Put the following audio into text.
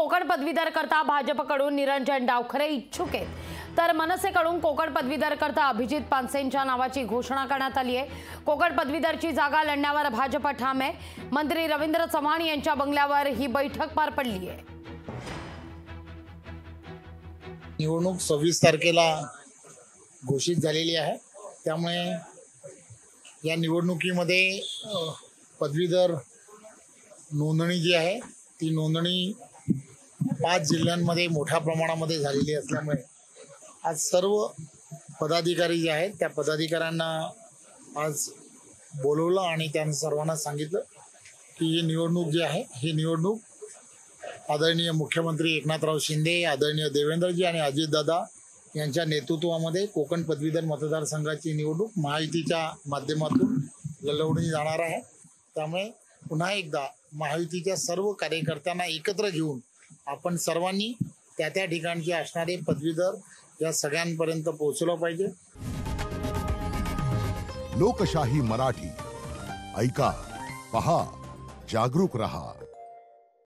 कोकण पदवीधर करता भाजपकडून निरंजन डावखरे इच्छुक आहेत, तर मनसेकडून कोकण पदवीधर करता अभिजित पानसेंच्या नावाची घोषणा करण्यात आली आहे। कोकण पदवीधरची जागा लढण्यावर भाजप ठाम आहे। मंत्री रवींद्र चव्हाण यांच्या बंगल्यावर ही बैठक पार पडली आहे। निवडणूक 26 तारखेला घोषित झालेली आहे, त्यामुळे या निवडणुकीमध्ये पदवीधर नोंदणी जी आहे ती नोंदणी 5 जिल्ह्यांमध्ये मोठ्या प्रमाणामध्ये झालेली असल्यामुळे आज सर्व पदाधिकारी जे आहेत त्या पदाधिकाऱ्यांना आज बोलवलं आणि त्यांना सर्वांना सांगितलं की ही निवडणूक जी आहे ही निवडणूक आदरणीय मुख्यमंत्री एकनाथराव शिंदे, आदरणीय देवेंद्रजी आणि अजितदादा यांच्या नेतृत्वामध्ये कोकण पदवीधर मतदारसंघाची निवडणूक महायुतीच्या माध्यमातून लढवली जाणार आहे। त्यामुळे पुन्हा एकदा महायुतीच्या सर्व कार्यकर्त्यांना एकत्र घेऊन आपण सर्वांनी त्या त्या ठिकाणचे असणारे पदवीधर या सगळ्यांपर्यंत पोहोचलं पाहिजे। लोकशाही मराठी ऐका, पहा, जागरूक रहा।